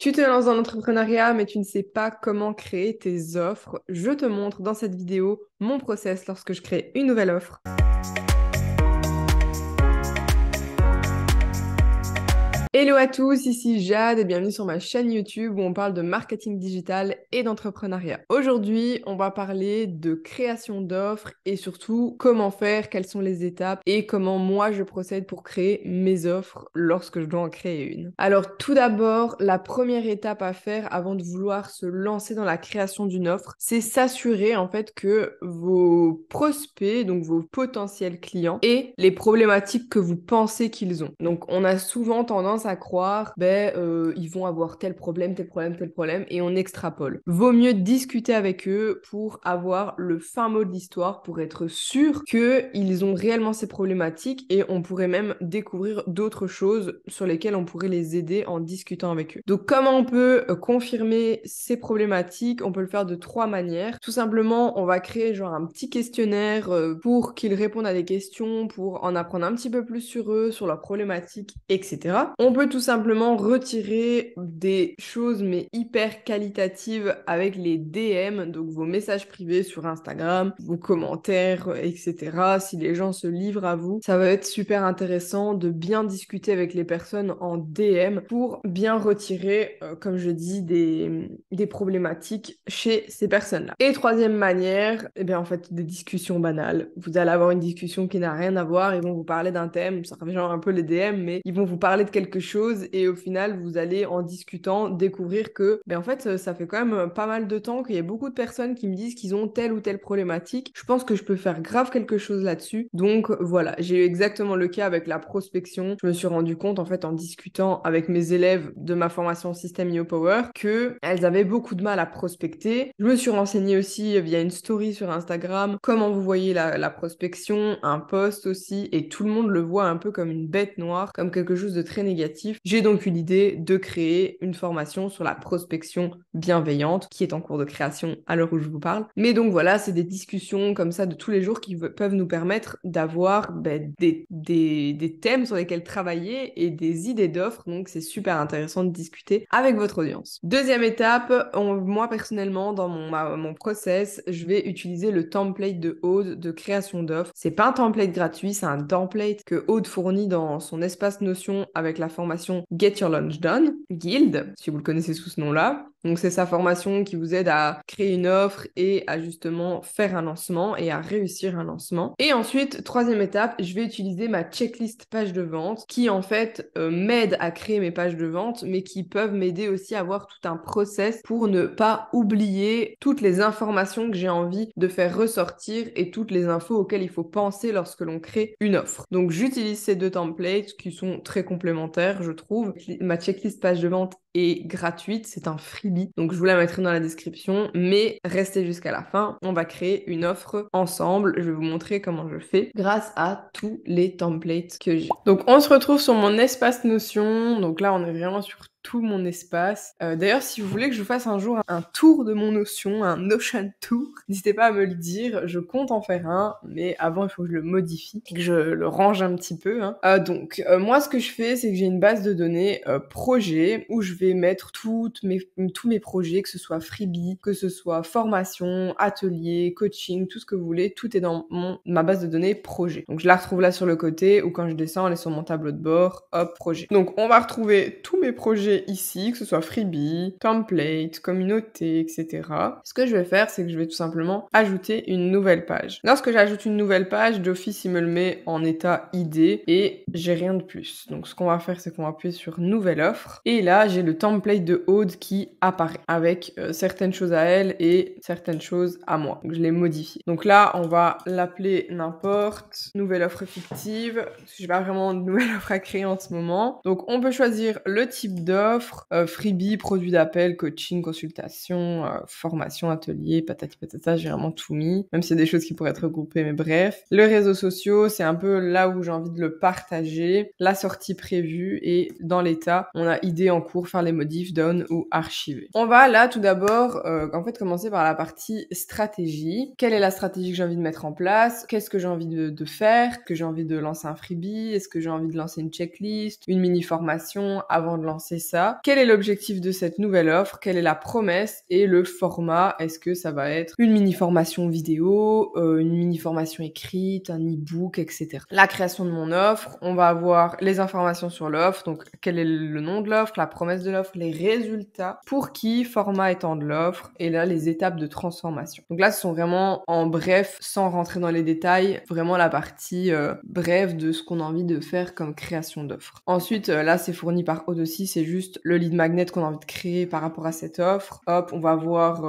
Tu te lances dans l'entrepreneuriat, mais tu ne sais pas comment créer tes offres. Je te montre dans cette vidéo mon process lorsque je crée une nouvelle offre. Hello à tous, ici Jade et bienvenue sur ma chaîne YouTube où on parle de marketing digital et d'entrepreneuriat. Aujourd'hui, on va parler de création d'offres et surtout comment faire, quelles sont les étapes et comment moi je procède pour créer mes offres lorsque je dois en créer une. Alors tout d'abord, la première étape à faire avant de vouloir se lancer dans la création d'une offre, c'est s'assurer en fait que vos prospects, donc vos potentiels clients, aient les problématiques que vous pensez qu'ils ont. Donc on a souvent tendance à croire, ils vont avoir tel problème, tel problème, tel problème, et on extrapole. Vaut mieux discuter avec eux pour avoir le fin mot de l'histoire, pour être sûr qu'ils ont réellement ces problématiques, et on pourrait même découvrir d'autres choses sur lesquelles on pourrait les aider en discutant avec eux. Donc comment on peut confirmer ces problématiques? On peut le faire de 3 manières. Tout simplement, on va créer genre un petit questionnaire pour qu'ils répondent à des questions, pour en apprendre un petit peu plus sur eux, sur leurs problématiques, etc. On peut tout simplement retirer des choses mais hyper qualitatives avec les DM, donc vos messages privés sur Instagram, vos commentaires, etc. Si les gens se livrent à vous, ça va être super intéressant de bien discuter avec les personnes en DM pour bien retirer, comme je dis, des problématiques chez ces personnes-là. Et troisième manière, eh bien en fait des discussions banales. Vous allez avoir une discussion qui n'a rien à voir, ils vont vous parler d'un thème, ça rejoint un peu les DM, mais ils vont vous parler de quelque chose et au final vous allez en discutant découvrir que en fait ça fait quand même pas mal de temps qu'il y a beaucoup de personnes qui me disent qu'ils ont telle ou telle problématique. Je pense que je peux faire grave quelque chose là-dessus. Donc voilà, j'ai eu exactement le cas avec la prospection. Je me suis rendu compte en fait en discutant avec mes élèves de ma formation System IO Power que elles avaient beaucoup de mal à prospecter. Je me suis renseignée aussi via une story sur Instagram comment vous voyez la prospection, un post aussi, et tout le monde le voit un peu comme une bête noire, comme quelque chose de très négatif. J'ai donc eu l'idée de créer une formation sur la prospection bienveillante qui est en cours de création à l'heure où je vous parle. Mais donc voilà, c'est des discussions comme ça de tous les jours qui peuvent nous permettre d'avoir des thèmes sur lesquels travailler et des idées d'offres. Donc c'est super intéressant de discuter avec votre audience. Deuxième étape, moi personnellement dans mon process, je vais utiliser le template de Aude de création d'offres. C'est pas un template gratuit, c'est un template que Aude fournit dans son espace Notion avec la formation Get Your Launch Done, Guild, si vous le connaissez sous ce nom-là. Donc c'est sa formation qui vous aide à créer une offre et à justement faire un lancement et à réussir un lancement. Et ensuite, troisième étape, je vais utiliser ma checklist page de vente qui en fait m'aide à créer mes pages de vente, mais qui peuvent m'aider aussi à avoir tout un process pour ne pas oublier toutes les informations que j'ai envie de faire ressortir et toutes les infos auxquelles il faut penser lorsque l'on crée une offre. Donc j'utilise ces deux templates qui sont très complémentaires, je trouve. Ma checklist page de vente est gratuite, c'est un freebie, donc je vous la mettrai dans la description, mais restez jusqu'à la fin, on va créer une offre ensemble, je vais vous montrer comment je fais grâce à tous les templates que j'ai. Donc on se retrouve sur mon espace Notion, donc là on est vraiment sur tout mon espace. D'ailleurs, si vous voulez que je vous fasse un jour un tour de mon Notion, un Notion tour, n'hésitez pas à me le dire. Je compte en faire un, mais avant, il faut que je le modifie, que je le range un petit peu. Donc, moi, ce que je fais, c'est que j'ai une base de données projet où je vais mettre tous mes projets, que ce soit freebie, que ce soit formation, atelier, coaching, tout ce que vous voulez. Tout est dans ma base de données projet. Donc, je la retrouve là sur le côté ou quand je descends, elle est sur mon tableau de bord. Hop, projet. Donc, on va retrouver tous mes projets ici, que ce soit freebie, template, communauté, etc. Ce que je vais faire, c'est que je vais tout simplement ajouter une nouvelle page. Lorsque j'ajoute une nouvelle page, d'office, il me le met en état idée et j'ai rien de plus. Donc, ce qu'on va faire, c'est qu'on va appuyer sur nouvelle offre et là, j'ai le template de Aude qui apparaît avec certaines choses à elle et certaines choses à moi. Donc, je l'ai modifié. Donc là, on va l'appeler n'importe, nouvelle offre fictive, parce que j'ai pas vraiment de nouvelle offre à créer en ce moment. Donc, on peut choisir le type d'offre, freebie, produit d'appel, coaching, consultation, formation, atelier, patati patata, j'ai vraiment tout mis, même s'il y a des choses qui pourraient être regroupées, mais bref. Les réseaux sociaux, c'est un peu là où j'ai envie de le partager, la sortie prévue et dans l'état, on a idée en cours, faire les modifs, down ou archiver. On va là tout d'abord en fait commencer par la partie stratégie. Quelle est la stratégie que j'ai envie de mettre en place? Qu'est-ce que j'ai envie de faire? Est-ce que j'ai envie de lancer un freebie? Est-ce que j'ai envie de lancer une checklist, une mini formation avant de lancer ça? Quel est l'objectif de cette nouvelle offre? Quelle est la promesse et le format? Est-ce que ça va être une mini formation vidéo, une mini formation écrite, un e-book, etc. La création de mon offre, on va avoir les informations sur l'offre, donc quel est le nom de l'offre, la promesse de l'offre, les résultats, pour qui, format et temps de l'offre, et là les étapes de transformation. Donc là ce sont vraiment en bref, sans rentrer dans les détails, vraiment la partie brève de ce qu'on a envie de faire comme création d'offre. Ensuite là c'est fourni par Odosi, c'est juste le lead magnet qu'on a envie de créer par rapport à cette offre. Hop, on va voir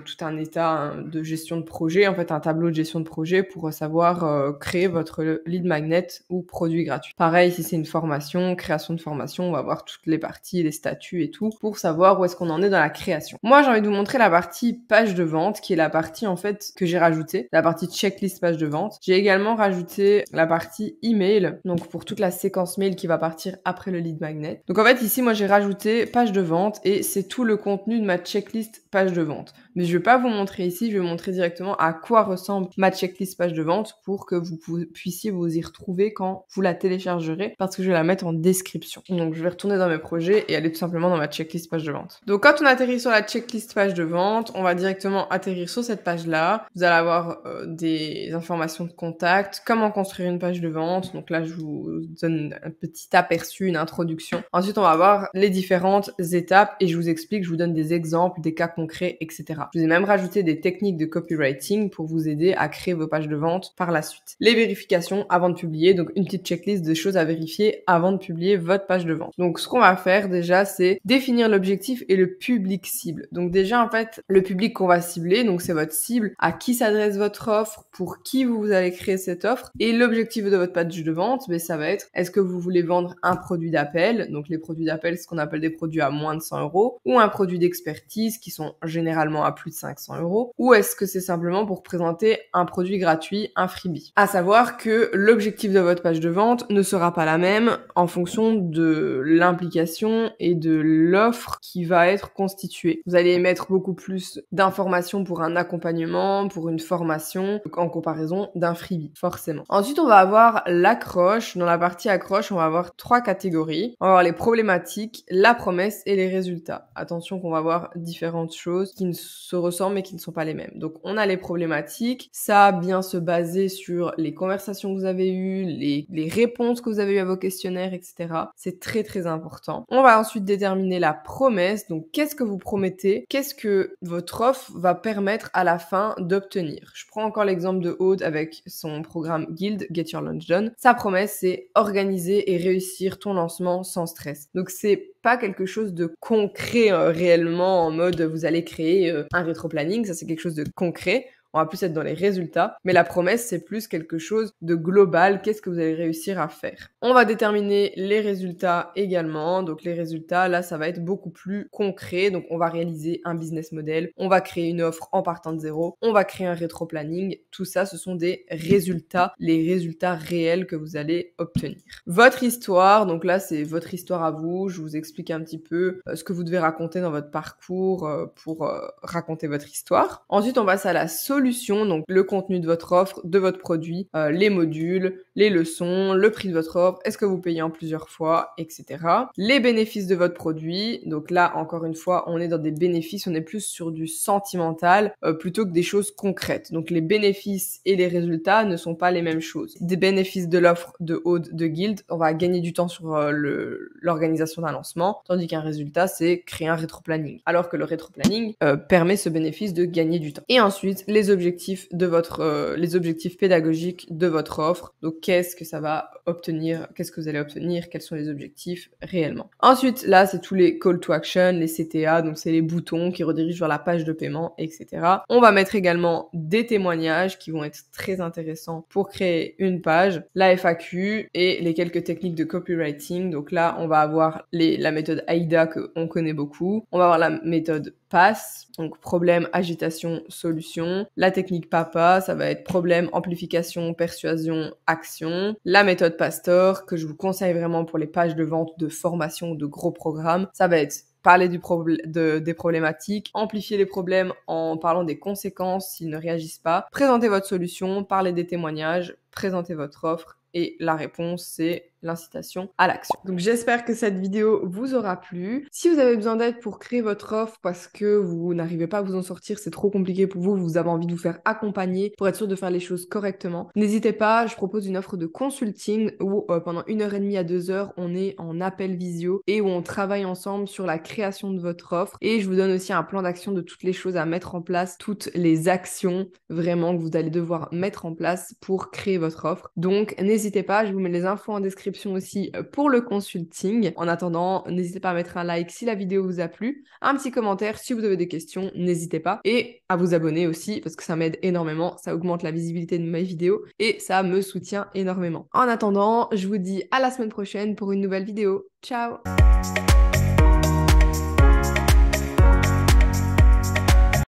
tout un état de gestion de projet, en fait un tableau de gestion de projet pour savoir créer votre lead magnet ou produit gratuit. Pareil, si c'est une formation, création de formation, on va voir toutes les parties, les statuts et tout pour savoir où est-ce qu'on en est dans la création. Moi, j'ai envie de vous montrer la partie page de vente qui est la partie en fait que j'ai rajoutée, la partie checklist page de vente. J'ai également rajouté la partie email, donc pour toute la séquence mail qui va partir après le lead magnet. Donc en fait, ici, moi, j'ai rajouté page de vente et c'est tout le contenu de ma checklist page de vente. Mais je vais pas vous montrer ici, je vais vous montrer directement à quoi ressemble ma checklist page de vente pour que vous puissiez vous y retrouver quand vous la téléchargerez parce que je vais la mettre en description. Donc je vais retourner dans mes projets et aller tout simplement dans ma checklist page de vente. Donc quand on atterrit sur la checklist page de vente, on va directement atterrir sur cette page-là. Vous allez avoir des informations de contact, comment construire une page de vente. Donc là, je vous donne un petit aperçu, une introduction. Ensuite, on va voir les différentes étapes et je vous explique, je vous donne des exemples, des cas concrets, etc. Je vous ai même rajouté des techniques de copywriting pour vous aider à créer vos pages de vente par la suite. Les vérifications avant de publier, donc une petite checklist de choses à vérifier avant de publier votre page de vente. Donc ce qu'on va faire déjà, c'est définir l'objectif et le public cible. Donc déjà en fait, le public qu'on va cibler, donc c'est votre cible, à qui s'adresse votre offre, pour qui vous allez créer cette offre. Et l'objectif de votre page de vente, ben, ça va être, est-ce que vous voulez vendre un produit d'appel? Donc les produits d'appel, c'est ce qu'on appelle des produits à moins de 100 €, ou un produit d'expertise qui sont généralement à plus de 500 €, ou est-ce que c'est simplement pour présenter un produit gratuit, un freebie? À savoir que l'objectif de votre page de vente ne sera pas la même en fonction de l'implication et de l'offre qui va être constituée. Vous allez mettre beaucoup plus d'informations pour un accompagnement, pour une formation, en comparaison d'un freebie, forcément. Ensuite, on va avoir l'accroche. Dans la partie accroche, on va avoir 3 catégories. On va avoir les problématiques, la promesse et les résultats. Attention qu'on va avoir différentes choses qui se ressemblent mais qui ne sont pas les mêmes. Donc, on a les problématiques. Ça bien se baser sur les conversations que vous avez eues, les réponses que vous avez eues à vos questionnaires, etc. C'est très, très important. On va ensuite déterminer la promesse. Donc, qu'est-ce que vous promettez? Qu'est-ce que votre offre va permettre à la fin d'obtenir? Je prends encore l'exemple de Aude avec son programme Guild, Get Your Launch Done. Sa promesse, c'est organiser et réussir ton lancement sans stress. Donc, c'est pas quelque chose de concret réellement en mode vous allez créer un rétro-planning. Ça, c'est quelque chose de concret. On va plus être dans les résultats, mais la promesse, c'est plus quelque chose de global. Qu'est-ce que vous allez réussir à faire? On va déterminer les résultats également. Donc les résultats, là, ça va être beaucoup plus concret. Donc on va réaliser un business model, on va créer une offre en partant de zéro, on va créer un rétro-planning. Tout ça, ce sont des résultats, les résultats réels que vous allez obtenir. Votre histoire, donc là, c'est votre histoire à vous. Je vous explique un petit peu ce que vous devez raconter dans votre parcours pour raconter votre histoire. Ensuite, on passe à la solution, donc le contenu de votre offre, de votre produit, les modules, les leçons, le prix de votre offre, est-ce que vous payez en plusieurs fois, etc. Les bénéfices de votre produit, donc là, encore une fois, on est dans des bénéfices, on est plus sur du sentimental plutôt que des choses concrètes. Donc les bénéfices et les résultats ne sont pas les mêmes choses. Des bénéfices de l'offre de Aude de Guild, on va gagner du temps sur l'organisation d'un lancement, tandis qu'un résultat, c'est créer un rétro-planning. Alors que le rétro-planning permet ce bénéfice de gagner du temps. Et ensuite, les objectifs pédagogiques de votre offre. Donc, qu'est-ce que ça va obtenir? Qu'est-ce que vous allez obtenir? Quels sont les objectifs réellement? Ensuite, là, c'est tous les call to action, les CTA, donc c'est les boutons qui redirigent vers la page de paiement, etc. On va mettre également des témoignages qui vont être très intéressants pour créer une page, la FAQ et les quelques techniques de copywriting. Donc là, on va avoir la méthode AIDA qu'on connaît beaucoup. On va avoir la méthode PASS, donc problème, agitation, solution. La technique PAPA, ça va être problème, amplification, persuasion, action. La méthode PASTOR, que je vous conseille vraiment pour les pages de vente, de formation, de gros programmes, ça va être parler des problématiques, amplifier les problèmes en parlant des conséquences s'ils ne réagissent pas, présenter votre solution, parler des témoignages, présenter votre offre et la réponse, c'est l'incitation à l'action. Donc j'espère que cette vidéo vous aura plu. Si vous avez besoin d'aide pour créer votre offre parce que vous n'arrivez pas à vous en sortir, c'est trop compliqué pour vous, vous avez envie de vous faire accompagner pour être sûr de faire les choses correctement, n'hésitez pas, je propose une offre de consulting où pendant 1h30 à 2 heures, on est en appel visio et où on travaille ensemble sur la création de votre offre et je vous donne aussi un plan d'action de toutes les choses à mettre en place, toutes les actions vraiment que vous allez devoir mettre en place pour créer votre offre. Donc n'hésitez pas, je vous mets les infos en description aussi pour le consulting. En attendant, n'hésitez pas à mettre un like si la vidéo vous a plu, un petit commentaire si vous avez des questions, n'hésitez pas, et à vous abonner aussi parce que ça m'aide énormément, ça augmente la visibilité de mes vidéos et ça me soutient énormément. En attendant, je vous dis à la semaine prochaine pour une nouvelle vidéo. Ciao!